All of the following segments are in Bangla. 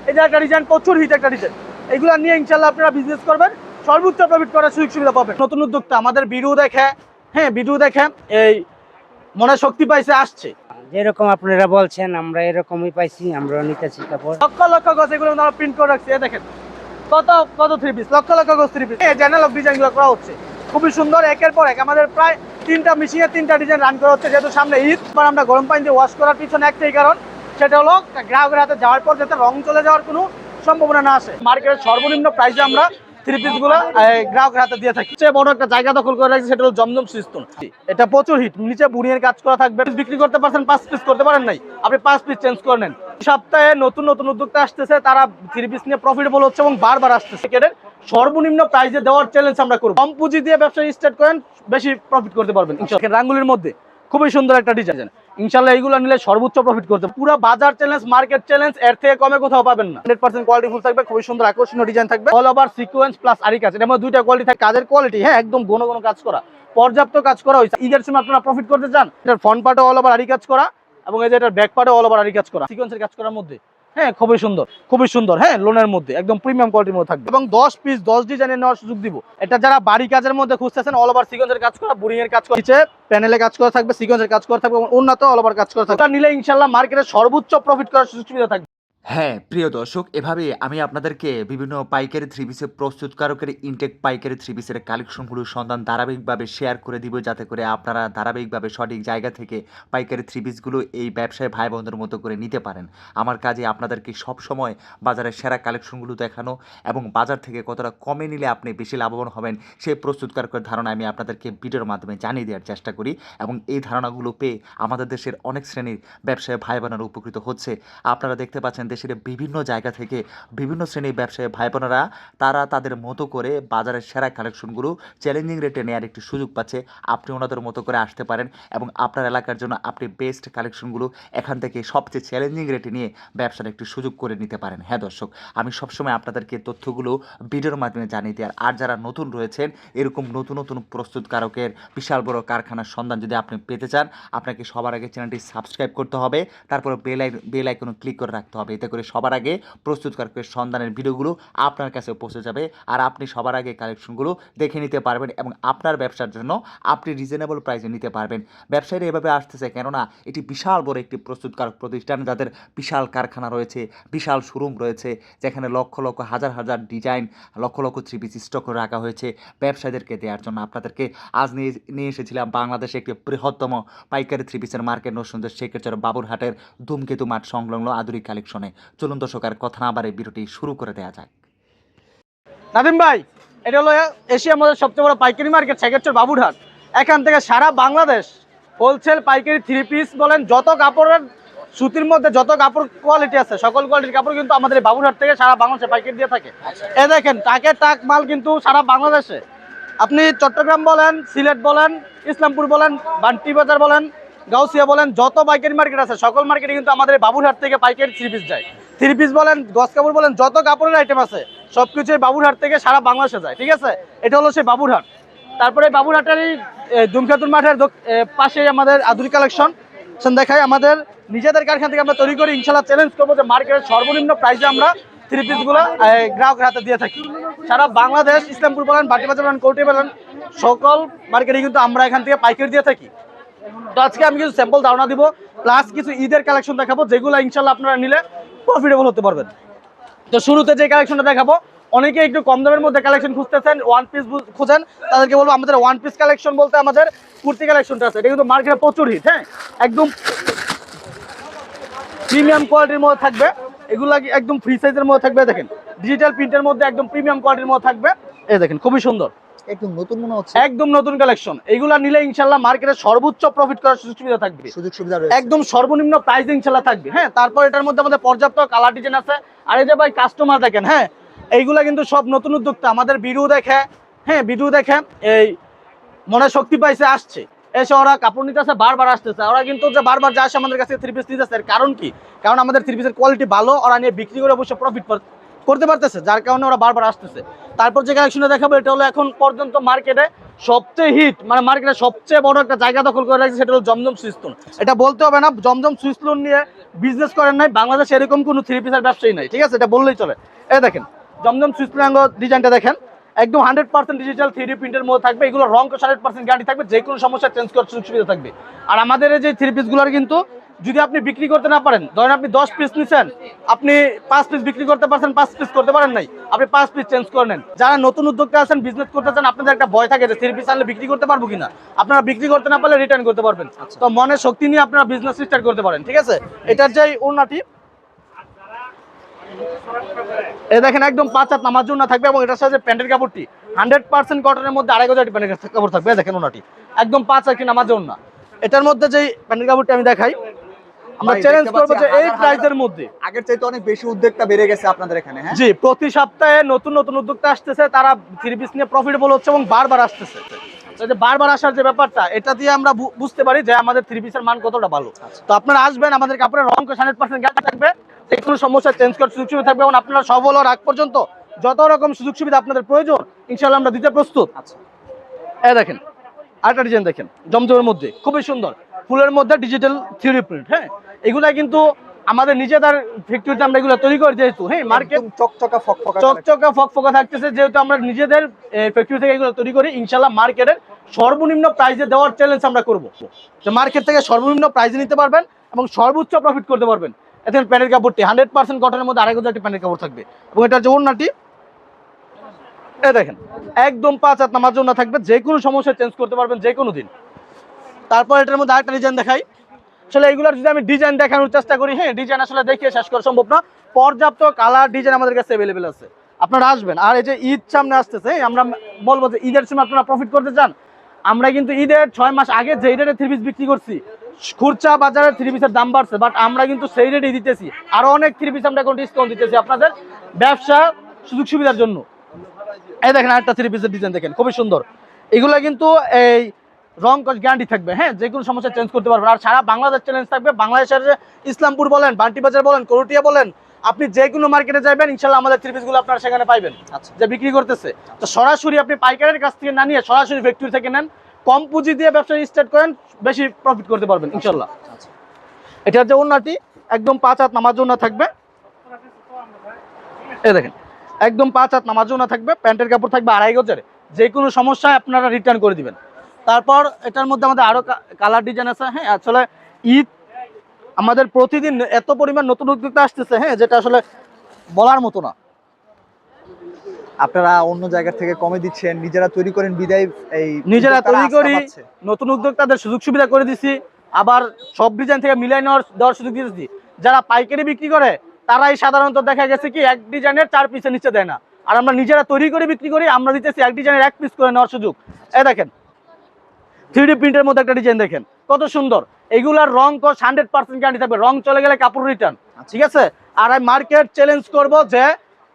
এই যে একটা ডিজাইন, প্রচুর হিট একটা ডিজাইন। এগুলো নিয়ে ইনশাল্লাহ আপনারা বিজনেস করবেন, সর্বোচ্চ প্রফিট করার সুযোগ সুবিধা পাবেন। নতুন উদ্যোক্তা আমাদের ভিডিও দেখে, হ্যাঁ ভিডিও দেখে এই মনে শক্তি পাইছে, আসছে। যেরকম আপনারা বলছেন আমরা এরকমই পাইছি, আমরা নিতেছি কাপড়। লক্ষ লক্ষ গজ এগুলো আমরা প্রিন্ট করে রাখছি। দেখেন কত কত থ্রি পিস, লক্ষ লক্ষ গজ থ্রি পিস, এই চ্যানেল ডিজাইনগুলো করা হচ্ছে খুবই সুন্দর। একের পর এক আমাদের প্রায় 3টা মেশিনে 3টা ডিজাইন রান করা হচ্ছে। যেহেতু সামনে ঈদ, আমরা গরম পানি দিয়ে ওয়াশ করার পিছনে একটাই কারণ, সেটা হলো গ্রাহকের হাতে যাওয়ার পর যাতে রং চলে যাওয়ার কোনো সম্ভাবনা না আসে। মার্কেটের সর্বনিম্ন প্রাইসে আমরা থ্রি পিস গুলো গ্রাহকের হাতে দিয়ে থাকি। সবচেয়ে বড় একটা জায়গা দখল করে রাখছি, সেটা হলো জমজম সিস্টেম। এটা প্রচুর হিট, নিচে বুনিয়ার কাজ করা থাকবে। বিক্রি করতে পারছেন 5 পিস, করতে পারেন নাই, আপনি 5 পিস চেঞ্জ করে নেন। সপ্তাহে নতুন নতুন উদ্যোক্তা আসতেছে, তারা থ্রি পিস নিয়ে প্রফিটেবল হচ্ছে এবং বারবার আসতেছে। সর্বনিম্ন প্রাইসে দেওয়ার চ্যালেঞ্জ আমরা করব। কম পুঁজি দিয়ে ব্যবসা স্টার্ট করেন, বেশি প্রফিট করতে পারবেন ইনশাআল্লাহ। রাঙ্গুলির মধ্যে খুবই সুন্দর একটা ডিজাইন, ইনশাআল্লাহ এইগুলো নিলে সর্বোচ্চ প্রফিট করতে। পুরো বাজার চ্যালেঞ্জ, মার্কেট চ্যালেঞ্জ, এর থেকে কমে কোথাও পাবেন না। 100% কোয়ালিটি ফুল থাকবে, খুবই সুন্দর আকর্ষণীয় ডিজাইন থাকবে। অল ওভার সিকোয়েন্স প্লাস আরি কাজ, এর মধ্যে দুইটা কোয়ালিটি থাকে। কাজের কোয়ালিটি, হ্যাঁ একদম ঘন ঘন কাজ করা, পর্যাপ্ত কাজ করা হয়েছে। ঈদের সময় আপনারা প্রফিট করতে চান, এটার ফ্রন্ট পার্টে অল ওভার আরি কাজ করা এবং এই যে এটার ব্যাক পার্টে অল ওভার আরি কাজ করা, সিকোয়েন্সের কাজ করার মধ্যে, হ্যাঁ খুবই সুন্দর, খুবই সুন্দর। হ্যাঁ লোনের মধ্যে একদম প্রিমিয়াম কোয়ালিটির মধ্যে থাকবে এবং 10 পিস 10 ডিজাইনের নেওয়ার সুযোগ দিব। এটা যারা বাড়ি কাজের মধ্যে খুঁজতেছেন, অল ওভার সিকোয়েন্সের কাজ করা, বুরিং এর কাজ করা, নিচে প্যানেলে কাজ করা থাকবে, সিকোয়েন্সের কাজ করা থাকবে এবং উন্নত অল ওভার কাজ করা থাকবে। এটা নিলে ইনশাআল্লাহ মার্কেটে সর্বোচ্চ প্রফিট করার সুযোগ সুবিধা থাকবে। হ্যাঁ প্রিয় দর্শক, এভাবে আমি আপনাদেরকে বিভিন্ন পাইকারি থ্রি পিসের প্রস্তুতকারকের ইনটেক পাইকারি থ্রি পিসের কালেকশনগুলোর সন্ধান ধারাবাহিকভাবে শেয়ার করে দিব, যাতে করে আপনারা ধারাবাহিকভাবে সঠিক জায়গা থেকে পাইকারি থ্রি পিসগুলো এই ব্যবসায় ভাই বোনদের মতো করে নিতে পারেন। আমার কাজে আপনাদেরকে সবসময় বাজারের সেরা কালেকশনগুলো দেখানো এবং বাজার থেকে কতটা কমে নিলে আপনি বেশি লাভবান হবেন সেই প্রস্তুতকারকের ধারণা আমি আপনাদেরকে ভিডিওর মাধ্যমে জানিয়ে দেওয়ার চেষ্টা করি এবং এই ধারণাগুলো পেয়ে আমাদের দেশের অনেক শ্রেণীর ব্যবসায়ী ভাই বোনেরা উপকৃত হচ্ছে। আপনারা দেখতে পাচ্ছেন দেশের বিভিন্ন জায়গা থেকে বিভিন্ন শ্রেণীর ব্যবসায়ী ভাই বোনেরা তারা তাদের মতো করে বাজারের সেরা কালেকশনগুলো চ্যালেঞ্জিং রেটে নেওয়ার একটি সুযোগ পাচ্ছে। আপনি ওনাদের মতো করে আসতে পারেন এবং আপনার এলাকার জন্য আপনি বেস্ট কালেকশনগুলো এখান থেকে সবচেয়ে চ্যালেঞ্জিং রেটে নিয়ে ব্যবসার একটি সুযোগ করে নিতে পারেন। হ্যাঁ দর্শক, আমি সবসময় আপনাদেরকে তথ্যগুলো ভিডিওর মাধ্যমে জানিয়ে দেওয়ার। আর যারা নতুন রয়েছেন, এরকম নতুন নতুন প্রস্তুতকারকের বিশাল বড় কারখানার সন্ধান যদি আপনি পেতে চান, আপনাকে সবার আগে চ্যানেলটি সাবস্ক্রাইব করতে হবে, তারপরে বেল আইকনে ক্লিক করে রাখতে হবে। এতে করে সবার আগে প্রস্তুতকারকের সন্ধানের ভিডিওগুলো আপনার কাছে পৌঁছে যাবে আর আপনি সবার আগে কালেকশনগুলো দেখে নিতে পারবেন এবং আপনার ব্যবসার জন্য আপনি রিজনেবল প্রাইসে নিতে পারবেন। ব্যবসায়ীরা এভাবে আসতেছে কেননা এটি বিশাল বড় একটি প্রস্তুতকারক প্রতিষ্ঠান, যাদের বিশাল কারখানা রয়েছে, বিশাল শোরুম রয়েছে, যেখানে লক্ষ লক্ষ হাজার হাজার design, lakh lakh three piece stock করে রাখা হয়েছে ব্যবসায়ীদেরকে দেওয়ার জন্য। আপনাদেরকে আজ নিয়ে এসেছিলাম বাংলাদেশে একটি বৃহত্তম পাইকারি থ্রি পিসের মার্কেট, নরসিংদীর শেখেরচর বাবুরহাটের ধূমকেতু মাঠ সংলগ্ন আধুনিক কালেকশনে। চলুন দর্শক, আর কথা না বাড়ে ভিডিওটি শুরু করে দেওয়া যাক। নাদিম ভাই, এটা হলো এশিয়ার মধ্যে সবচেয়ে বড় পাইকারি মার্কেট শেখেরচর বাবুরহাট। এখান থেকে সারা বাংলাদেশ হোলসেল পাইকারি থ্রি পিস বলেন, যত কাপড়ের সুতির মধ্যে যত কাপড় কোয়ালিটি আছে, সকল কোয়ালিটির কাপড় কিন্তু আমাদের বাবুরহাট থেকে সারা বাংলাদেশে পাইকারি দিয়ে থাকে। এ দেখেন টাকে টাক মাল কিন্তু সারা বাংলাদেশে, আপনি চট্টগ্রাম বলেন, সিলেট বলেন, ইসলামপুর বলেন, বান্টি বাজার বলেন, গাউসিয়া বলেন, যত পাইকারি মার্কেট আছে সকল মার্কেটে কিন্তু আমাদের বাবুরহাট থেকে পাইকারি থ্রি পিস যায়। থ্রি পিস বলেন, গস কাপড় বলেন, যত কাপড়ের আইটেম আছে সবকিছু বাবুরহাট থেকে সারা বাংলাদেশে যায়। ঠিক আছে, এটা হলো সেই বাবুরহাট। তারপরে বাবুরহাটের এই ধূমকেতুর মাঠের পাশে আমাদের আধুনিক কালেকশন দেখায়। আমাদের নিজেদের কারখানা থেকে আমরা তৈরি করি। ইনশাল্লাহ চ্যালেঞ্জ করবো যে মার্কেটের সর্বনিম্ন প্রাইসে আমরা থ্রি পিসগুলো গ্রাহকের হাতে দিয়ে থাকি। সারা বাংলাদেশ, ইসলামপুর বলেন, বাটিবাজার বলেন, কৌটি বলেন, সকল মার্কেটে কিন্তু আমরা এখান থেকে পাইকারি দিয়ে থাকি। তো আজকে আমি কিছু স্যাম্পল ধারণা দিব, প্লাস কিছু ঈদের কালেকশন দেখাবো, যেগুলো ইনশাল্লাহ আপনারা নিলে প্রফিটেবল হতে পারবেন। তো শুরুতে যে কালেকশনটা দেখাবো, অনেকে একটু কম দামের মধ্যে কালেকশন খুঁজতেছেন, ওয়ান পিস খুঁজেন, তাদেরকে বলবো আমাদের ওয়ান পিস কালেকশন বলতে আমাদের কুর্তি কালেকশনটা আছে। এটা কিন্তু মার্কেটে প্রচুর হিট। হ্যাঁ, একদম প্রিমিয়াম কোয়ালিটির মধ্যে থাকবে, এগুলো একদম ফ্রি সাইজের মধ্যে থাকবে। দেখেন ডিজিটাল প্রিন্টের মধ্যে একদম প্রিমিয়াম কোয়ালিটির মধ্যে থাকবে। এই দেখেন খুবই সুন্দর, একদম নতুন মনে হচ্ছে, একদম নতুন কালেকশন। এইগুলা নিলে ইনশাআল্লাহ মার্কেটে সর্বোচ্চ প্রফিট করার সুযোগ সুবিধা থাকবে, সুযোগ সুবিধা রয়েছে, একদম সর্বনিম্ন প্রাইস ইনশাআল্লাহ থাকবে। হ্যাঁ, তারপর এটার মধ্যে আমাদের পর্যাপ্ত কালার ডিজাইন আছে। আর এই যে ভাই কাস্টমার দেখেন, হ্যাঁ এইগুলা কিন্তু সব নতুন উদ্যোক্তা আমাদের ভিডিও দেখে, হ্যাঁ ভিডিও দেখে এই মনে শক্তি পাইছে, আসছে, এসে ওরা কাপড় নিতেছে, বারবার আসতেছে। ওরা কিন্তু যে বারবার যায় আমাদের কাছে থ্রি পিস নিতেছে, কারণ কি? কারণ আমাদের থ্রি পিসের কোয়ালিটি ভালো, ওরা নিয়ে বিক্রি করে অবশ্যই প্রফিট করতে পারতেছে, যার কারণে ওরা বারবার আসতেছে। তারপর যে কালেকশনটা দেখাবো এটা হলো এখন পর্যন্ত মার্কেটে সবচেয়ে হিট, মানে মার্কেটে সবচেয়ে বড় একটা জায়গা দখল করে রাখছে, সেটা হলো জমজম সুইসলুন। এটা বলতে হবে না, জমজম সুইসলুন নিয়ে বিজনেস করেন নাই বাংলাদেশে এরকম কোনো থ্রি পিসের ব্যবসায়ী নাই, ঠিক আছে, এটা বললেই চলে। এই দেখেন জমজম সুইসলুন ডিজাইনটা দেখেন, একদম 100% ডিজিটাল 3D প্রিন্টের মধ্যে থাকবে। এগুলো রং 100% গ্যারান্টি থাকবে, যে কোনো সমস্যা চেঞ্জ করার সুযোগ সুবিধা থাকবে। আর আমাদের এই যে থ্রি পিসগুলোর কিন্তু যদি আপনি বিক্রি করতে না পারেন, ধরেন আপনি 10 পিস নিচ্ছেন, আপনি 5 পিস বিক্রি করতে পারছেন, 5 পিস করতে পারেন নাই, আপনি 5 পিস চেঞ্জ করে নেন। যারা নতুন উদ্যোক্তা আছেন, বিজনেস করতে চান, আপনাদের একটা ভয় থাকে যে থ্রি পিস আনলে বিক্রি করতে পারবো কিনা, আপনারা বিক্রি করতে না পারলে রিটার্ন করতে পারবেন। তো মনের শক্তি নিয়ে আপনারা বিজনেস স্টার্ট করতে পারেন, ঠিক আছে। এটার যে ওড়নাটি এই দেখেন একদম 5 হাত নামার জন্য থাকবে, এবং এটার সাথে প্যান্টের কাপড়টি 100% কটনের মধ্যে 2500 প্যান্টের কাপড় থাকবে। দেখেন ওনাটি একদম 5 হাত নামার জন্য। এটার মধ্যে যে প্যান্টের কাপড়টি আমি দেখাই, আমরা চ্যালেঞ্জ করব যে এই প্রাইসের মধ্যে আগের চাইতে অনেক বেশি উদ্যোগটা বেড়ে গেছে আপনাদের এখানে। হ্যাঁ জি, প্রতি সপ্তাহে নতুন নতুন উদ্যোক্তা আসতেছে, তারা থ্রি পিস নিয়ে প্রফিটেবল হচ্ছে এবং বারবার আসতেছে। যে বারবার আসার যে ব্যাপারটা, এটা দিয়ে আমরা বুঝতে পারি যে আমাদের থ্রি পিসের মান কতটা ভালো। তো আপনারা আসবেন, আমাদের কাপড়ের রং 100% গ্যারান্টি থাকবে, যে কোনো সমস্যা চেঞ্জ করার সুযোগ সুবিধা থাকবে, এবং আপনারা সফল হওয়ার আগ পর্যন্ত যত রকম সুযোগ সুবিধা আপনাদের প্রয়োজন ইনশাআল্লাহ আমরা দিতে প্রস্তুত। এই দেখেন আরেকটা ডিজাইন দেখেন জমজমের মধ্যে, খুবই সুন্দর ফুলের মধ্যে ডিজিটাল 3D প্রিন্ট। হ্যাঁ, এগুলা কিন্তু আমাদের নিজেদের ফ্যাক্টরিতে আমরা এগুলো তৈরি করি, যেহেতু হ্যাঁ মার্কেট চকচকা ফকফকা থাকতেছে, যেহেতু আমরা নিজেদের ফ্যাক্টরি থেকে এগুলো তৈরি করি, ইনশাআল্লাহ মার্কেটের সর্বনিম্ন প্রাইসে দেওয়ার চ্যালেঞ্জ আমরা করব। যে মার্কেট থেকে সর্বনিম্ন প্রাইসে নিতে পারবেন এবং সর্বোচ্চ প্রফিট করতে পারবেন। এখন প্যান্টের কাপড়টি 100% কটনের মধ্যে 2500 প্যান্টের কাপড় থাকবে, এবং এটার যে ওড়নাটি এই দেখেন একদম 5 হাত নামার জন্য থাকবে, যে কোনো সমস্যা চেঞ্জ করতে পারবেন যে কোনো দিন। তারপর এটার মধ্যে আরেকটা ডিজাইন দেখাই। আসলে এইগুলোর যদি আমি ডিজাইন দেখানোর চেষ্টা করি, হ্যাঁ ডিজাইন আসলে দেখিয়ে শেষ করা সম্ভব না, পর্যাপ্ত কালার ডিজাইন আমাদের কাছে অ্যাভেলেবেল আছে, আপনারা আসবেন। আর এই যে ঈদ সামনে আসতেছে, আমরা বলবো যে ঈদের সময় আপনারা প্রফিট করতে চান, আমরা কিন্তু ঈদের 6 মাস আগে যে রেটে থ্রি পিস বিক্রি করছি, খুচরা বাজারে থ্রি পিসের দাম বাড়ছে, বাট আমরা কিন্তু সেই রেটেই দিতেছি। আরো অনেক থ্রি পিস আমরা এখন ডিসকাউন্ট দিতেছি আপনাদের ব্যবসা সুযোগ সুবিধার জন্য। এই দেখেন আরেকটা থ্রি পিসের ডিজাইন দেখেন, খুবই সুন্দর। এগুলা কিন্তু এই রং গ্যারান্টি থাকবে, হ্যাঁ যে কোনো সমস্যা চেঞ্জ করতে পারবেন। আর সারা বাংলাদেশ চ্যালেঞ্জ থাকবে, বাংলাদেশের যে ইসলামপুর বলেন, বান্টি বাজার বলেন, করটিয়া বলেন, আপনি যে কোনো মার্কেটে যাবেন ইনশাআল্লাহ আমাদের থ্রি পিসগুলো আপনারা সেখানে পাইবেন যে বিক্রি করতেছে। তো সরাসরি আপনি পাইকারের কাছ থেকে না নিয়ে সরাসরি ফ্যাক্টরি থেকে নেন, কম পুঁজি দিয়ে ব্যবসা স্টার্ট করেন, বেশি প্রফিট করতে পারবেন ইনশাআল্লাহ। এটার যে ওড়নাটি একদম 5 হাত নামার জন্য থাকবে, এই দেখেন একদম 5 হাত নামার জন্য থাকবে, প্যান্টের কাপড় থাকবে 2500, যে কোনো সমস্যায় আপনারা রিটার্ন করে দিবেন। তারপর এটার মধ্যে আমাদের আরো কালার ডিজাইন আছে। হ্যাঁ আসলে ঈদ আমাদের প্রতিদিন এত পরিমাণ নতুন উদ্যোক্তা আসতেছে, হ্যাঁ যেটা আসলে বলার মতো না। আপনারা অন্য জায়গা থেকে কমে দিচ্ছেন, নিজেরা তৈরি করেন বিদায়, এই নিজেরা তৈরি করি, নতুন উদ্যোক্তাদের সুযোগ সুবিধা করে দিছি, আবার সব ডিজাইন থেকে মিলাই দেওয়ার সুযোগ দিয়েছি। যারা পাইকারি বিক্রি করে তারাই সাধারণত দেখা গেছে কি এক ডিজাইনের 4 পিসের নিচে দেয় না, আর আমরা নিজেরা তৈরি করে বিক্রি করি, আমরা দিতেছি এক ডিজাইনের 1 পিস করে নেওয়ার সুযোগ। এই দেখেন 3D প্রিন্টের মধ্যে একটা ডিজাইন দেখেন কত সুন্দর, এগুলার রং 100% গ্যারান্টি থাকবে, রং চলে গেলে কাপড় রিটার্ন, ঠিক আছে। আর আমি মার্কেট চ্যালেঞ্জ করব যে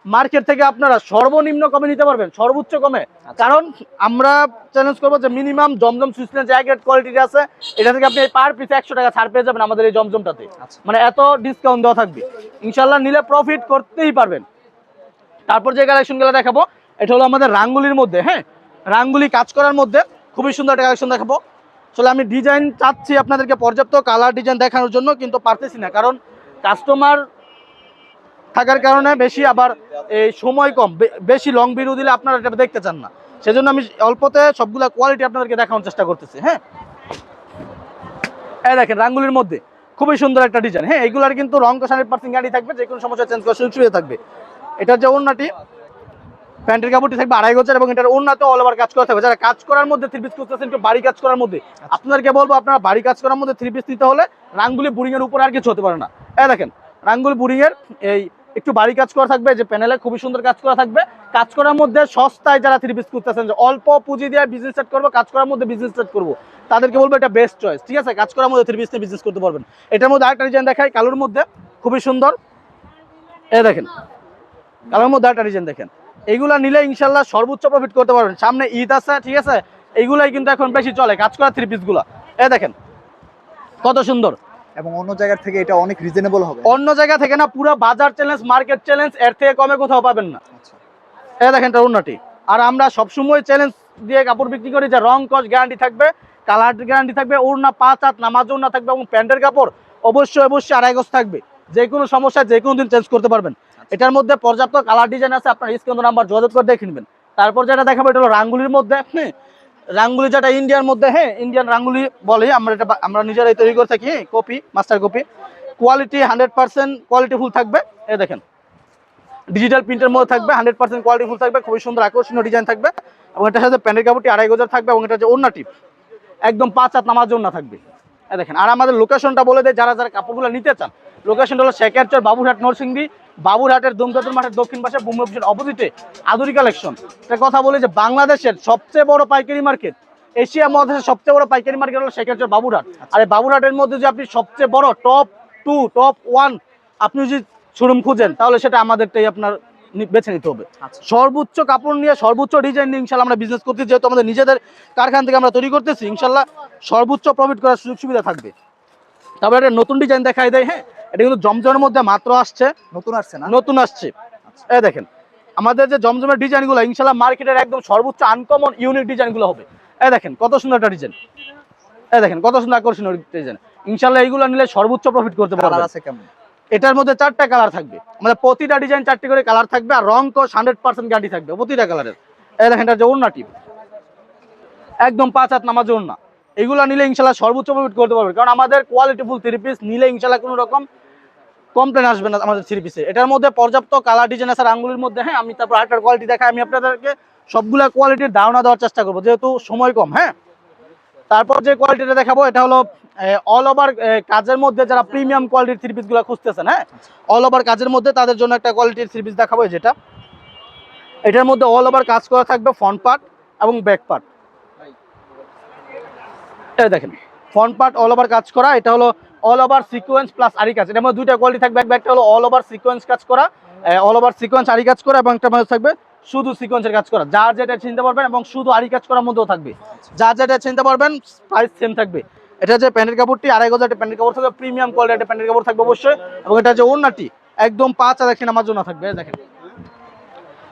মার্কেট থেকে আপনারা সর্বনিম্ন কমে নিতে পারবেন, সর্বোচ্চ কমে। কারণ আমরা চ্যালেঞ্জ করবো যে মিনিমাম জমজম সুইসল্যান্ড যে গ্রেড কোয়ালিটি আছে, এটা থেকে আপনি পার পিস 100 টাকা ছাড় পেয়ে যাবেন আমাদের এই জমজমটাতে, মানে এত ডিসকাউন্ট দেওয়া থাকবে, ইনশাল্লাহ নিলে প্রফিট করতেই পারবেন। তারপর যে কালেকশনগুলো দেখাবো এটা হলো আমাদের রাঙ্গুলির মধ্যে, হ্যাঁ রাঙ্গুলি কাজ করার মধ্যে খুবই সুন্দর একটা কালেকশন দেখাবো। আসলে আমি ডিজাইন চাচ্ছি আপনাদেরকে পর্যাপ্ত কালার ডিজাইন দেখানোর জন্য, কিন্তু পারতেছি না, কারণ কাস্টমার থাকার কারণে বেশি, আবার এই সময় কম, বেশি লং ভিডিও দিলে আপনারা এটা দেখতে চান না, সেজন্য আমি অল্পতে সবগুলা কোয়ালিটি আপনাদেরকে দেখানোর চেষ্টা করতেছি। হ্যাঁ এই দেখেন রাঙ্গুলির মধ্যে খুবই সুন্দর একটা ডিজাইন, হ্যাঁ এইগুলার কিন্তু রং 100% গ্যারান্টি থাকবে, যে কোনো সমস্যা চেঞ্জ করার সুযোগ সুবিধা থাকবে। এটার যে ওড়নাটি প্যান্টের কাপড়টি থাকবে 2500, এবং এটার ওড়নাতে অল ওভার কাজ করা থাকবে। যারা কাজ করার মধ্যে থ্রি পিস করতেছেন, একটু বাড়ি কাজ করার মধ্যে, আপনাদেরকে বলবো আপনারা বাড়ি কাজ করার মধ্যে থ্রি পিস নিতে হলে রাঙ্গুলি বুরিং এর উপর আর কিছু হতে পারে না। এই দেখেন রাঙ্গুলি বুরিং এর এই একটু বাড়ি কাজ করা থাকবে, যে প্যানেলে খুবই সুন্দর কাজ করা থাকবে। কাজ করার মধ্যে সস্তায় যারা থ্রি পিস করতেছেন, যে অল্প পুঁজি দিয়ে বিজনেস স্টার্ট করবো, কাজ করার মধ্যে বিজনেস স্টার্ট করবো, তাদেরকে বলবো এটা বেস্ট চয়েস, ঠিক আছে। কাজ করার মধ্যে থ্রি পিস নিয়ে বিজনেস করতে পারবেন। এটার মধ্যে আরেকটা ডিজাইন দেখাই কালোর মধ্যে, খুবই সুন্দর। এই দেখেন কালোর মধ্যে আরেকটা ডিজাইন দেখেন, এইগুলা নিলে ইনশাল্লাহ সর্বোচ্চ প্রফিট করতে পারবেন। সামনে ঈদ আছে, ঠিক আছে, এইগুলাই কিন্তু এখন বেশি চলে কাজ করা থ্রি পিস গুলা। এই দেখেন কত সুন্দর, এবং অন্য জায়গার থেকে এটা অনেক রিজনেবল হবে। অন্য জায়গা থেকে না, পুরো বাজার চ্যালেঞ্জ, মার্কেট চ্যালেঞ্জ, এর থেকে কমে কোথাও পাবেন না। আচ্ছা, এই দেখেন এটা ওড়নাটি। আর আমরা সবসময় চ্যালেঞ্জ দিয়ে কাপড় বিক্রি করি যে রং কস গ্যারান্টি থাকবে, কালার গ্যারান্টি থাকবে, ওড়না 5 হাত নামাজ ওড়না থাকবে এবং প্যান্টের কাপড় অবশ্যই 2.5 গজ থাকবে। যে কোনো সমস্যা যে কোনো দিন চেঞ্জ করতে পারবেন। এটার মধ্যে পর্যাপ্ত কালার ডিজাইন আছে, আপনার স্ক্রিন নাম্বার যোগাযোগ করে দেখে নেবেন। তারপর যেটা দেখাবো এটা হলো রাঙ্গুলির মধ্যে, রাঙ্গুলি যেটা ইন্ডিয়ার মধ্যে, ইন্ডিয়ান রাঙ্গুলি বলে, আমরা নিজেরাই তৈরি করে থাকি, copy, master copy, quality 100% quality full থাকবে। এই দেখেন ডিজিটাল প্রিন্টের মধ্যে থাকবে, 100% কোয়ালিটি ফুল থাকবে, খুবই সুন্দর আকর্ষণীয় ডিজাইন থাকবে এবং এটার সাথে প্যান্টের কাপড়টি 2.5 গজের থাকবে এবং এটা যে ওড়নাটি একদম 5 হাত নামাজ ওড়না থাকবে। এই দেখেন। আর আমাদের লোকেশনটা বলে দেয়, যারা যারা কাপড়গুলো নিতে চান, লোকেশনটা হলো শেখারচর, বাবুরহাট, নরসিংদী, বাবুরহাটের দুমকাতুর মাঠের দক্ষিণ পাশে ভূমি অফিসের অপোজিটে আধুনিক কালেকশন। একটা কথা বলি যে বাংলাদেশের সবচেয়ে বড় পাইকারি মার্কেট, এশিয়া মহাদেশের সবচেয়ে বড় পাইকারি মার্কেট হলো শেখারচর, বাবুরহাট। আর এই বাবুরহাটের মধ্যে যে আপনি সবচেয়ে বড় টপ 2, টপ 1 আপনি যদি শোরুম খুঁজেন, তাহলে সেটা আমাদেরটাই আপনার বেছে নিতে হবে। সর্বোচ্চ কাপড় নিয়ে, সর্বোচ্চ ডিজাইন নিয়ে ইনশাল্লাহ আমরা বিজনেস করতেছি, যেহেতু আমাদের নিজেদের কারখানা থেকে আমরা তৈরি করতেছি, ইনশাল্লাহ সর্বোচ্চ প্রফিট করার সুযোগ সুবিধা থাকবে। তারপরে একটা নতুন ডিজাইন দেখাই দেয়, এটা কিন্তু জমজমের মধ্যে মাত্র আসছে, নতুন আসছে না? নতুন আসছে। এই দেখেন আমাদের যে জমজমের ডিজাইনগুলো ইনশাল্লাহ মার্কেটের একদম সর্বোচ্চ আনকমন ইউনিক ডিজাইনগুলো হবে। এই দেখেন কত সুন্দর একটা ডিজাইন, এই দেখেন কত সুন্দর আকর্ষণীয় ডিজাইন। ইনশাল্লাহ এইগুলো নিলে সর্বোচ্চ প্রফিট করতে পারবেন। কালার আছে কেমন? এটার মধ্যে 4টা কালার থাকবে, আমাদের প্রতিটা ডিজাইন 4টি করে কালার থাকবে আর রং কস 100% গ্যারান্টি থাকবে প্রতিটা কালারের। এই দেখেন এটা যে ওড়নাটি একদম 5 হাত নামাজ ওড়না, এগুলো নিলে ইনশাল্লাহ সর্বোচ্চ প্রফিট করতে পারবে, কারণ আমাদের কোয়ালিটি ফুল 3 পিস নিলে ইনশাল্লাহ কোনো রকম কমপ্লেন আসবে না আমাদের 3 পিসে। এটার মধ্যে পর্যাপ্ত কালার ডিজাইন আছে আঙ্গুলের মধ্যে। আমি তারপর আরেকটা কোয়ালিটি দেখাই, আমি আপনাদেরকে সবগুলা কোয়ালিটির ধারণা দেওয়ার চেষ্টা করবো যেহেতু সময় কম। তারপর যে কোয়ালিটিটা দেখাবো এটা হলো অল ওভার কাজের মধ্যে যারা প্রিমিয়াম কোয়ালিটির 3 পিসগুলো খুঁজতেছেন, অল ওভার কাজের মধ্যে তাদের জন্য একটা কোয়ালিটির 3 পিস দেখাবো, যেটা এটার মধ্যে অল ওভার কাজ করা থাকবে, ফ্রন্ট পার্ট এবং ব্যাক পার্ট। এই দেখেন ফ্রন্ট পার্ট অল ওভার কাজ করা, এটা হলো অল ওভার সিকোয়েন্স প্লাস আরি কাজ। এটার মধ্যে 2টা কোয়ালিটি থাকবে, একটা হলো অল ওভার সিকোয়েন্স কাজ করা, অল ওভার সিকোয়েন্স আরি কাজ করা, এবং একটা মধ্যে থাকবে শুধু সিকোয়েন্সের কাজ করা। যার যেটা চিনতে পারবেন, এবং শুধু আরি কাজ করার মধ্যেও থাকবে, যার যেটা চিনতে পারবেন প্রাইস সেম থাকবে। এটা যে প্যান্টের কাপড়টি 2.5 গজ প্যান্টের কাপড় থাকবে, প্রিমিয়াম কোয়ালিটির প্যান্টের কাপড় থাকবে অবশ্যই। এবং এটা যে ওড়নাটি একদম 5 হাত নামাজ ওড়না থাকবে। দেখেন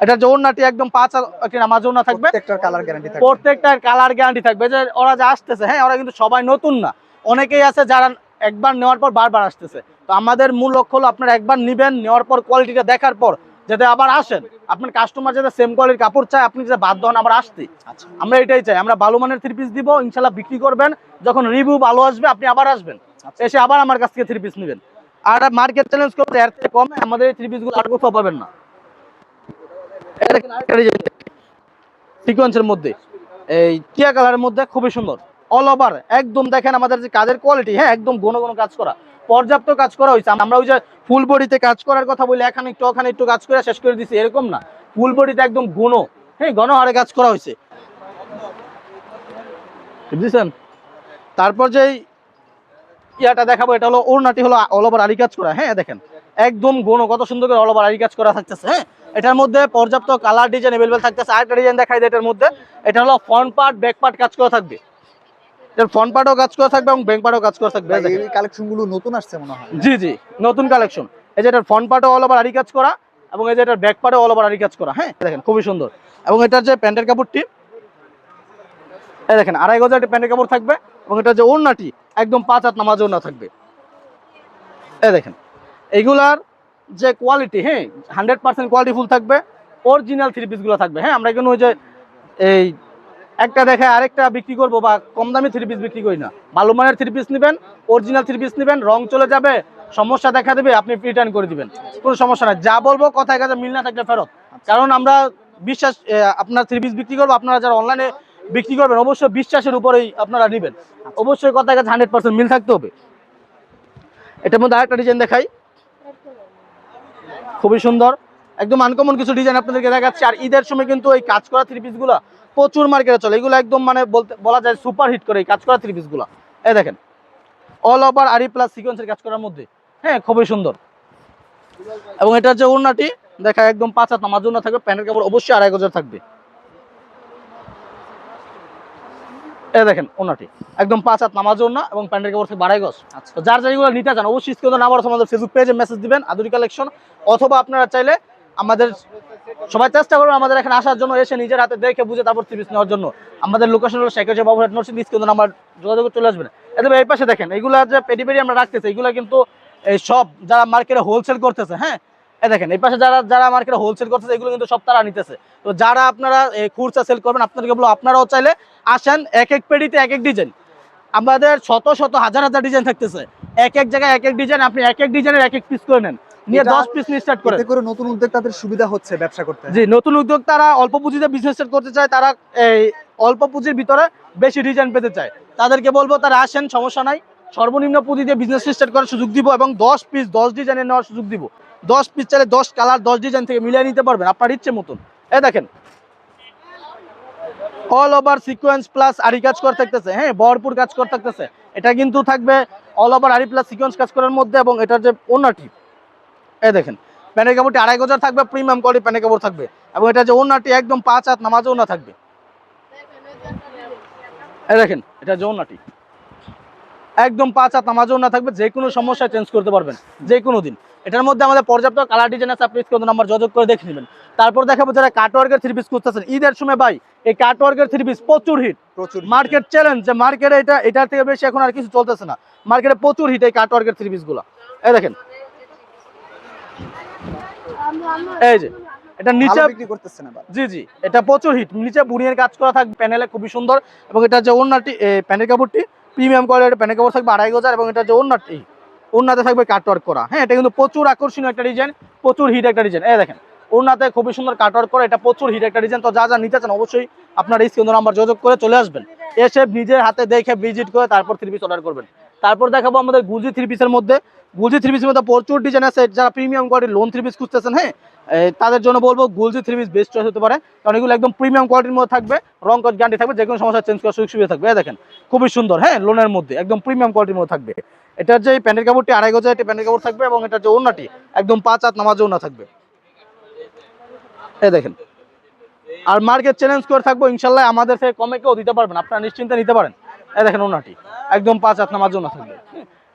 এটা যে ওড়নাটি একদম 5 হাত নামাজ ওড়না থাকবে, প্রত্যেকটার কালার গ্যারান্টি থাকবে, প্রত্যেকটার কালার গ্যারান্টি থাকবে। যে ওরা যে আসতেছে, ওরা কিন্তু সবাই নতুন না, অনেকেই আছে যারা একবার নেওয়ার পর বারবার আসতেছে। তো আমাদের মূল লক্ষ্য হলো আপনারা একবার নেবেন, নেওয়ার পর কোয়ালিটিটা দেখার পর যাতে আবার আসেন, আপনার কাস্টমার যাতে সেম কোয়ালিটির কাপড় চায়, আপনি যাতে বাধ্য হন আবার আসতে। আমরা এটাই চাই, আমরা ভালো মানের 3 পিস দিব, ইনশাল্লাহ বিক্রি করবেন, যখন রিভিউ ভালো আসবে আপনি আবার আসবেন, এসে আবার আমার কাছ থেকে 3 পিস নেবেন। আর মার্কেট চ্যালেঞ্জ করতে এর থেকে কমে আমাদের এই 3 পিসগুলো আর কোথাও পাবেন না। সিকোয়েন্সের মধ্যে এই টিয়া কালারের মধ্যে খুবই সুন্দর অল ওভার একদম। দেখেন আমাদের যে কাজের কোয়ালিটি, একদম ঘন ঘন কাজ করা, পর্যাপ্ত কাজ করা হয়েছে। আমরা ওই যে ফুল বডিতে কাজ করার কথা বলি, এখানে একটু কাজ করে শেষ করে দিচ্ছি এরকম না, ফুল বডিতে একদম ঘন, ঘন হারে কাজ করা হয়েছে, বুঝছেন। তারপর যে ইয়াটা দেখাবো এটা হলো ওড়নাটি হলো অল ওভার আরি কাজ করা। দেখেন একদম ঘন, কত সুন্দর করে অল ওভার আরি কাজ করা থাকতেছে। এটার মধ্যে পর্যাপ্ত কালার ডিজাইন अवेलेबल থাকতেছে। আরেকটা ডিজাইন দেখাই দেয় এটার মধ্যে, এটা হলো ফ্রন্ট পার্ট ব্যাক পার্ট কাজ করা থাকবে, এর ফ্রন্ট পার্টও কাজ করা থাকবে এবং ব্যাক পার্টও কাজ করা থাকবে। এই কালেকশনগুলো নতুন আসছে মনে হয়। জি জি নতুন কালেকশন। এই যে এটার ফ্রন্ট পার্টও অল ওভার আরি কাজ করা এবং এই যে এটার ব্যাক পার্টও অল ওভার আরি কাজ করা। দেখেন খুবই সুন্দর। এবং এটার যে প্যান্টের কাপড়টি এই দেখেন 2.5 গজ প্যান্টের কাপড় থাকবে এবং এটার যে ওড়নাটি একদম 5 হাত নামাজ ওড়না থাকবে। এই দেখেন এইগুলার যে কোয়ালিটি 100% কোয়ালিটি ফুল থাকবে, অরিজিনাল 3 পিসগুলো থাকবে। আমরা কিন্তু ওই যে এই একটা দেখে আরেকটা বিক্রি করবো বা কম দামি 3 পিস বিক্রি করি না। ভালো মানের 3 পিস নেবেন, অরিজিনাল 3 পিস নেবেন, রং চলে যাবে, সমস্যা দেখা দেবে, আপনি রিটার্ন করে দিবেন, কোনো সমস্যা নাই। যা বলবো কথায় কাজে মিল না থাকলে ফেরত। কারণ আমরা বিশ্বাস আপনার 3 পিস বিক্রি করবো, আপনারা যারা অনলাইনে বিক্রি করবেন অবশ্যই বিশ্বাসের উপরেই আপনারা নেবেন, অবশ্যই কথায় কাজে 100% মিল থাকতে হবে। এটার মধ্যে আরেকটা ডিজাইন দেখাই, খুবই সুন্দর একদম আনকমন কিছু ডিজাইন আপনাদেরকে দেখাচ্ছি। আর ঈদের সময় কিন্তু এই কাজ করা 3 পিসগুলো প্রচুর মার্কেটে চলে, এগুলো একদম মানে বলা যায় সুপার হিট করে এই কাজ করা 3 পিসগুলো। এই দেখেন অল ওভার আরি প্লাস সিকোয়েন্সের কাজ করার মধ্যে খুবই সুন্দর। এবং এটার যে ওড়নাটি দেখা একদম 5 হাত নামাজ ওড়না থাকবে, প্যান্টের কাপড় অবশ্যই 2.5 গজ থাকবে। এই দেখেন ওনাটি একদম 5 হাত নামাজ ওনা এবং প্যান্টের কাপড় থেকে 2.5 গজ। আচ্ছা। তো যার যেগুলো নিতে চান অবশ্যই স্ক্রিনে নাম্বার আছে, আমাদের ফেসবুক পেজে মেসেজ দিবেন আধুনিক কালেকশন, অথবা আপনারা চাইলে আমাদের সবাই চেষ্টা করবেন আমাদের এখানে আসার জন্য, এসে নিজের হাতে দেখে বুঝে তারপর 3 পিস নেওয়ার জন্য। আমাদের লোকেশন হলো শেখের বাবুরহাট নরসিংদী, স্ক্রিনে নাম্বার যোগাযোগ করে চলে আসবেন। এবার এই পাশে দেখেন এইগুলা যে পেডি পেডি আমরা রাখতেছি, এগুলো কিন্তু এই সব যারা মার্কেটে হোলসেল করতেছে, হ্যাঁ এই দেখেন এই পাশে যারা মার্কেটে হোলসেল করতেছে এগুলো কিন্তু সব তারা নিতেছে। তো যারা আপনারা খুচরা সেল করবেন আপনাদেরকে বলবো আপনারাও চাইলে আসেন, এক এক পেডিতে এক এক ডিজাইন, আমাদের শত শত হাজার হাজার ডিজাইন থাকতেছে, এক এক জায়গায় এক এক ডিজাইন, আপনি এক এক ডিজাইনের এক এক পিস করে নেন, নিয়ে 10 পিস নিয়ে স্টার্ট করেন। এতে করে নতুন উদ্যোক্তাদের সুবিধা হচ্ছে ব্যবসা করতে। জি, নতুন উদ্যোক্তারা অল্প পুঁজিতে বিজনেস স্টার্ট করতে চায়, তারা এই অল্প পুঁজির ভিতরে বেশি ডিজাইন পেতে চায়, তাদেরকে বলবো তারা আসেন, সমস্যা নাই, সর্বনিম্ন পুঁজি দিয়ে বিজনেস স্টার্ট করার সুযোগ দিব এবং 10 পিস 10 ডিজাইনের নেওয়ার সুযোগ দিব। 10 পিস চাইলে 10 কালার 10 ডিজাইন থেকে মিলিয়ে নিতে পারবেন আপনার ইচ্ছে মতন। এই দেখেন অল ওভার সিকোয়েন্স প্লাস আরি কাজ করে থাকতেছে, হ্যাঁ ভরপুর কাজ করে থাকতেছে। এটা কিন্তু থাকবে অল ওভার আরি প্লাস সিকোয়েন্স কাজ করার মধ্যে, এবং এটার যে ওন্নাটি এই দেখেন প্যানের কাপড়টি 2.5 গজের থাকবে, প্রিমিয়াম কোয়ালিটি প্যানের কাপড় থাকবে, এবং এটা যে ওন্নাটি একদম 5 হাত নামাজ ওন্না থাকবে। এই দেখেন এটা যে ওন্নাটি একদম 5 হাত নামাজ ওন্না থাকবে, যে কোনো সমস্যায় চেঞ্জ করতে পারবেন যে কোনো দিন। এটার মধ্যে আমাদের পর্যাপ্ত কালার ডিজাইন আছে, আপনি স্ক্রিনে নাম্বার যোগাযোগ করে দেখে নেবেন। তারপর দেখাবো যারা কাটওয়ার্কের 3 পিস খুঁজতেছেন ঈদের সময়, ভাই এই কাটওয়ার্কের 3 পিস প্রচুর হিট, প্রচুর মার্কেট চ্যালেঞ্জ, যে মার্কেটে এটার থেকে বেশি এখন আর কিছু চলতেছে না, মার্কেটে প্রচুর হিট এই কাটওয়ার্কের 3 পিস গুলো। এই দেখেন এই যে এটা নিচে বিক্রি করতেছেন আবার। জি জি এটা প্রচুর হিট, নিচে বুনিয়ার কাজ করা থাকবে প্যানেলে খুবই সুন্দর, এবং এটা যে ওন্নাটি প্যানের কাপড়টি প্রিমিয়াম কোয়ালিটির প্যানের কাপড় থাকবে 2.5 গজ, এবং এটা যে ওন্নাতে থাকবে কাটওয়ার্ক করা, হ্যাঁ এটা কিন্তু প্রচুর আকর্ষণীয় একটা ডিজাইন, প্রচুর হিট একটা ডিজাইন। এই দেখেন ওন্নাতে খুবই সুন্দর কাটওয়ার্ক করা, এটা প্রচুর হিট একটা ডিজাইন। তো যা যা নিতে চান অবশ্যই আপনার এই স্ক্রিনে নাম্বার যোগাযোগ করে চলে আসবেন, এসে নিজের হাতে দেখে ভিজিট করে তারপর 3 পিস অর্ডার করবেন। তারপর দেখাবো আমাদের গুলজি 3 পিসের মধ্যে, গুলজি 3 পিসের মধ্যে প্রচুর ডিজাইন আছে, যারা প্রিমিয়াম কোয়ালিটির লোন 3 পিস খুঁজতেছেন, হ্যাঁ তাদের জন্য বলবো গুলজি 3 পিস বেস্ট চয়েস হতে পারে, কারণ এগুলো একদম প্রিমিয়াম কোয়ালিটির মধ্যে থাকবে, রং কস গ্যারান্টি থাকবে, যে কোনো সমস্যা চেঞ্জ করার সুযোগ সুবিধা থাকবে। এই দেখেন খুবই সুন্দর, হ্যাঁ লোনের মধ্যে একদম প্রিমিয়াম কোয়ালিটির মধ্যে থাকবে। এটার যে প্যান্টের কাপড়টি 2.5 গজের একটি প্যান্টের কাপড় থাকবে, এবং এটার যে ওন্নাটি একদম 5 হাত নামাজ ওন্না থাকবে। এই দেখেন আর মার্কেট চ্যালেঞ্জ করে থাকবো, ইনশাল্লাহ আমাদের থেকে কমে কেউ দিতে পারবেন, আপনারা নিশ্চিন্তে নিতে পারেন। এই দেখেন ওন্নাটি একদম 5 হাত নামাজ ওন্না থাকবে,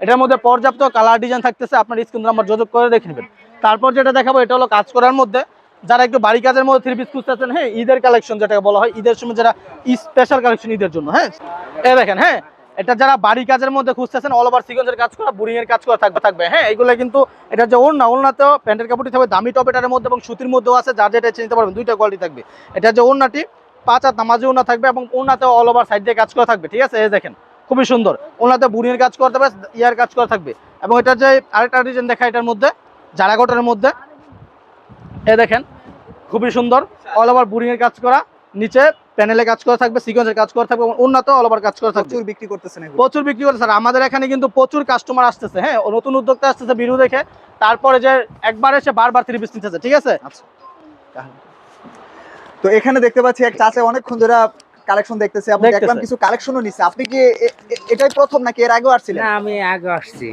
এটার মধ্যে পর্যাপ্ত কালার ডিজাইন থাকতেছে, আপনার স্ক্রিনে নাম্বার যোগাযোগ করে দেখে নেবেন। তারপর যেটা দেখাবো এটা হলো কাজ করার মধ্যে, যারা একটু বাড়ি কাজের মধ্যে 3 পিস খুঁজতেছেন, হ্যাঁ ঈদের কালেকশন যেটা বলা হয়, ঈদের সময় যারা স্পেশাল কালেকশন ঈদের জন্য, হ্যাঁ এই দেখেন হ্যাঁ এটা যারা বাড়ি কাজের মধ্যে খুঁজতেছেন অল ওভার সিকোয়েন্সের কাজ করা, বুরিং এর কাজ করা থাকবে, হ্যাঁ এইগুলো কিন্তু এটা যে ওন্নাতেও প্যান্টের কাপড়টি থাকবে দামি টপ এটার মধ্যে, এবং সুতির মধ্যেও আছে, যার যেটা চিনতে পারবেন, দুইটা কোয়ালিটি থাকবে। এটা যে ওন্নাটি 5 হাত নামাজে ওন্না থাকবে, এবং ওন্নাতেও অল ওভার সাইড দিয়ে কাজ করা থাকবে, ঠিক আছে। এই দেখেন খুবই সুন্দর, ওন্নাতে বুরিংয়ের কাজ করতে হবে, ইয়ার কাজ করা থাকবে, এবং এটা যে আরেকটা ডিজাইন দেখা এটার মধ্যে জারাগোটার মধ্যে, এই দেখেন খুবই সুন্দর অল ওভার বুরিং এর কাজ করা, নিচে প্যানেলে কাজ করা থাকবে, সিকোয়েন্সের কাজ করা থাকবে, এবং উন্নত অল ওভার কাজ করা থাকবে। প্রচুর বিক্রি করতেছেন এগুলো। প্রচুর বিক্রি করতে স্যার, আমাদের এখানে কিন্তু প্রচুর কাস্টমার আসতেছে, হ্যাঁ নতুন উদ্যোক্তা আসতেছে ভিডিও দেখে, তারপরে যে একবার এসে বারবার 3 পিস নিতেছে, ঠিক আছে। আচ্ছা তো এখানে দেখতে পাচ্ছি এক চাচা অনেকক্ষণ ধরে কালেকশন দেখতেছে, আপনি দেখলাম কিছু কালেকশনও নিছে, আপনি কি এটাই প্রথম নাকি এর আগেও আসছিলেন? না আমি আগে আসছি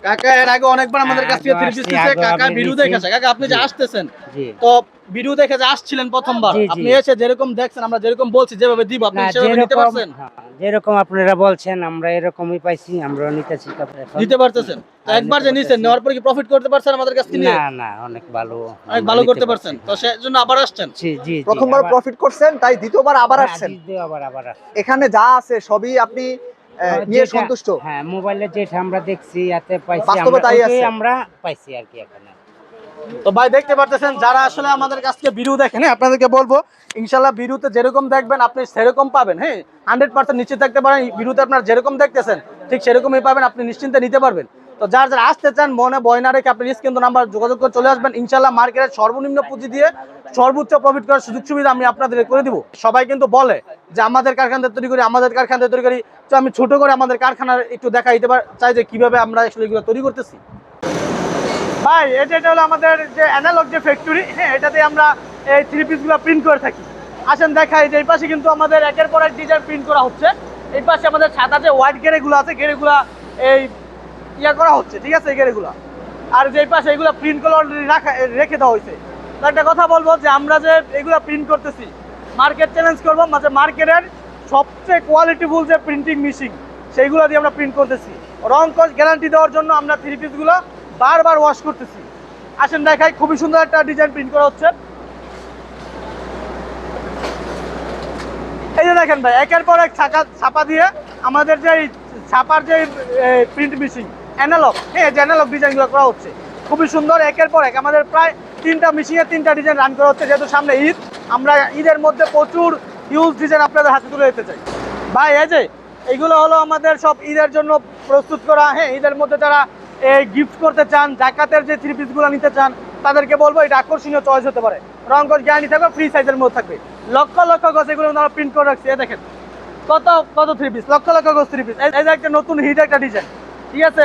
কাকা, এর আগে অনেকবার আমাদের কাছ থেকে 3 পিস নিছে, কাকা ভিডিও দেখেছে। কাকা আপনি যে আসতেছেন, তো ভিডিও দেখে যে আসছিলেন প্রথমবার, আপনি এসে যেরকম দেখছেন আমরা যেরকম বলছি যেভাবে দিব আপনি সেভাবে নিতে পারছেন? যেরকম আপনারা বলছেন আমরা এরকমই পাইছি, আমরা নিতেছি, নিতে পারতেছেন। তো একবার যে নিছেন নেওয়ার পর কি প্রফিট করতে পারছেন আমাদের কাছ থেকে? না না অনেক ভালো করতে পারছেন, তো সেজন্য আবার আসছেন। জি জি প্রথমবার প্রফিট করছেন, তাই দ্বিতীয়বার আবার আসছেন। আবার এখানে যা আছে সবই আপনি নিয়ে সন্তুষ্ট? হ্যাঁ মোবাইলে যেটা আমরা দেখছি এতে পাইছি, বাস্তবে তাই আছে, আমরা পাইছি আর কি এখানে। তো ভাই দেখতে পারতেছেন যারা আসলে আমাদের কাছ থেকে ভিডিও দেখেন, আপনাদেরকে বলবো ইনশাল্লাহ ভিডিওতে যেরকম দেখবেন আপনি সেরকম পাবেন, হ্যাঁ 100% নিশ্চিত থাকতে পারেন, ভিডিওতে আপনারা যেরকম দেখতেছেন ঠিক সেরকমই পাবেন, আপনি নিশ্চিন্তে নিতে পারবেন। তো যারা যারা আসতে চান মনে ভয় না রেখে আপনি স্ক্রিনে নাম্বার যোগাযোগ করে চলে আসবেন, ইনশাল্লাহ মার্কেটের সর্বনিম্ন পুঁজি দিয়ে সর্বোচ্চ প্রফিট করার সুযোগ সুবিধা আমি আপনাদের করে দিব। সবাই কিন্তু বলে যে আমাদের কারখানা তৈরি করি, আমাদের কারখানা তৈরি করি, তো আমি ছোট করে আমাদের কারখানার একটু দেখা দিতে চাই যে কিভাবে আমরা আসলে এগুলো তৈরি করতেছি। ভাই এটা হলো আমাদের যে অ্যানালগ যে ফ্যাক্টরি, হ্যাঁ এটাতে আমরা এই 3 পিসগুলো প্রিন্ট করে থাকি। আসেন দেখাই যে এই পাশে কিন্তু আমাদের একের পর এক ডিজাইন প্রিন্ট করা হচ্ছে। এই পাশে আমাদের সাদা যে হোয়াইট গেরেগুলো আছে, গেরেগুলো এই ইয়া করা হচ্ছে, ঠিক আছে এই গেরেগুলো, আর যে পাশে এগুলো প্রিন্ট করে অলরেডি রেখে দেওয়া হয়েছে। তো একটা কথা বলবো যে আমরা যে এগুলো প্রিন্ট করতেছি মার্কেট চ্যালেঞ্জ করবো, মাঝে মার্কেটের সবচেয়ে কোয়ালিটিফুল যে প্রিন্টিং মেশিন সেইগুলো দিয়ে আমরা প্রিন্ট করতেছি। রং কস গ্যারান্টি দেওয়ার জন্য আমরা থ্রি পিসগুলো বারবার ওয়াশ করতেছি। আসেন দেখাই, খুবই সুন্দর একটা ডিজাইন প্রিন্ট করা হচ্ছে। এই যে দেখেন ভাই, একের পর এক ছাপা দিয়ে আমাদের যে ছাপার যে প্রিন্ট মেশিন অ্যানালগ, হ্যাঁ অ্যানালগ ডিজাইনগুলো করা হচ্ছে খুবই সুন্দর। একের পর এক আমাদের প্রায় 3টা মেশিনে 3টা ডিজাইন রান করা হচ্ছে। যেহেতু সামনে ঈদ, আমরা ঈদের মধ্যে প্রচুর হিউজ ডিজাইন আপনাদের হাতে তুলে দিতে চাই। ভাই এই যে এইগুলো হলো আমাদের সব ঈদের জন্য প্রস্তুত করা। হ্যাঁ, ঈদের মধ্যে যারা এই গিফট করতে চান, জাকাতের যে থ্রি পিসগুলো নিতে চান, তাদেরকে বলবো এটা আকর্ষণীয় চয়েস হতে পারে। রং কস গ্যারান্টি থাকবে, ফ্রি সাইজের মধ্যে থাকবে। লক্ষ লক্ষ গজ এগুলো আমরা প্রিন্ট করে রাখছি। দেখেন কত কত থ্রি পিস, লক্ষ লক্ষ গজ থ্রি পিস। এই যে একটা নতুন হিট একটা ডিজাইন, ঠিক আছে,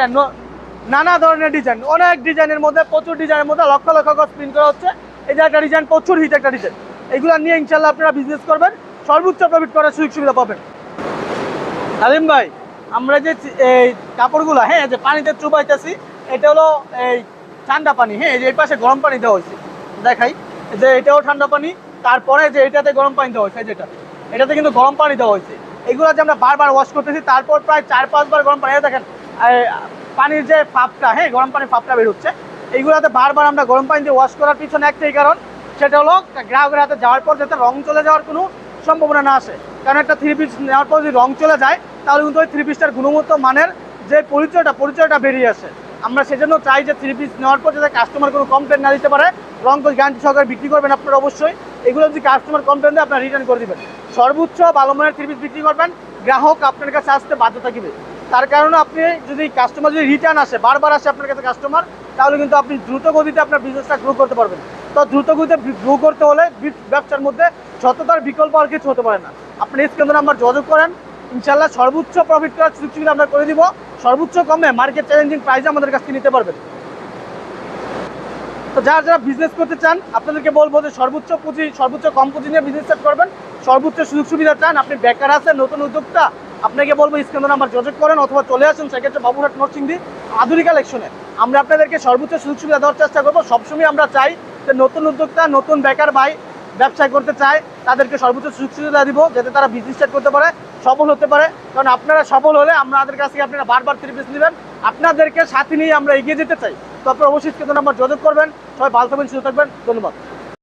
নানা ধরনের ডিজাইন, অনেক ডিজাইনের মধ্যে, প্রচুর ডিজাইনের মধ্যে লক্ষ লক্ষ গজ প্রিন্ট করা হচ্ছে। এই যে একটা ডিজাইন, প্রচুর হিট একটা ডিজাইন। এগুলো নিয়ে ইনশাল্লাহ আপনারা বিজনেস করবেন, সর্বোচ্চ প্রফিট করার সুযোগ সুবিধা পাবেন। আলিম ভাই, আমরা যে এই কাপড়গুলো, হ্যাঁ যে পানিতে চুবাইতেছি, এটা হলো এই ঠান্ডা পানি। হ্যাঁ, এই পাশে গরম পানি দেওয়া হয়েছে, দেখাই যে এটাও ঠান্ডা পানি। তারপরে যে এটাতে গরম পানি দেওয়া হয়েছে, এটাতে কিন্তু গরম পানি দেওয়া হয়েছে। এগুলো যে আমরা বারবার ওয়াশ করতেছি, তারপর প্রায় 4-5 বার গরম পানি। দেখেন পানির যে ফাপটা, হ্যাঁ গরম পানির ফাপটা বের হচ্ছে। এইগুলোতে বারবার আমরা গরম পানি দিয়ে ওয়াশ করার পিছনে একটাই কারণ, সেটা হলো গ্রাহকের হাতে যাওয়ার পর যাতে রং চলে যাওয়ার কোনো সম্ভাবনা না আসে। কারণ একটা থ্রি পিস নেওয়ার পর যদি রং চলে যায়, তাহলে কিন্তু ওই থ্রি পিসটার গুণগত মানের যে পরিচয়টা বেরিয়ে আসে। আমরা সেজন্য চাই যে থ্রি পিস নেওয়ার পর যাতে কাস্টমার কোনো কমপ্লেন না দিতে পারে। রং কস গ্যারান্টি সহকারে বিক্রি করবেন আপনারা অবশ্যই। এগুলো যদি কাস্টমার কমপ্লেন দেয়, আপনারা রিটার্ন করে দেবেন। সর্বোচ্চ ভালো মানের থ্রি পিস বিক্রি করবেন, গ্রাহক আপনার কাছে আসতে বাধ্য থাকবে। তার কারণে আপনি যদি কাস্টমার যদি রিটার্ন আসে, বারবার আসে আপনার কাছে কাস্টমার, তাহলে কিন্তু আপনি দ্রুত গতিতে আপনার বিজনেসটা গ্রো করতে পারবেন। তো দ্রুত গতিতে গ্রো করতে হলে ব্যবসার মধ্যে সততার বিকল্প আর কিছু হতে পারে না। আপনি স্ক্রিনে নাম্বার যোগাযোগ করেন, ইনশাল্লাহ সর্বোচ্চ প্রফিট করার সুযোগ সুবিধা আমরা করে দিব। সর্বোচ্চ কমে মার্কেট চ্যালেঞ্জিং প্রাইসে আমাদের কাছ থেকে নিতে পারবেন। তো যারা বিজনেস করতে চান, আপনাদেরকে বলবো যে সর্বোচ্চ কম পুঁজি নিয়ে বিজনেস স্টার্ট করবেন। সর্বোচ্চ সুযোগ সুবিধা চান, আপনি বেকার আছেন, নতুন উদ্যোক্তা, আপনাকে বলবো স্ক্রিনে নাম্বার যোগাযোগ করেন, অথবা চলে আসুন সেক্ষেত্রে বাবুরহাট নরসিংদী আধুনিক কালেকশনে। আমরা আপনাদেরকে সর্বোচ্চ সুযোগ সুবিধা দেওয়ার চেষ্টা করবো। সবসময় আমরা চাই যে নতুন উদ্যোক্তা, নতুন বেকার ভাই ব্যবসা করতে চায়, তাদেরকে সর্বোচ্চ সুযোগ সুবিধা দিব, যাতে তারা বিজনেস স্টার্ট করতে পারে, সফল হতে পারে। কারণ আপনারা সফল হলে আমাদের কাছ থেকে আপনারা বারবার থ্রি পিস নেবেন, আপনাদেরকে সাথে নিয়ে আমরা এগিয়ে যেতে চাই। তো আপনারা অবশ্যই স্ক্রিনে নাম্বার যোগাযোগ করবেন। সবাই ভালো থাকবেন, সুস্থ থাকবেন, ধন্যবাদ।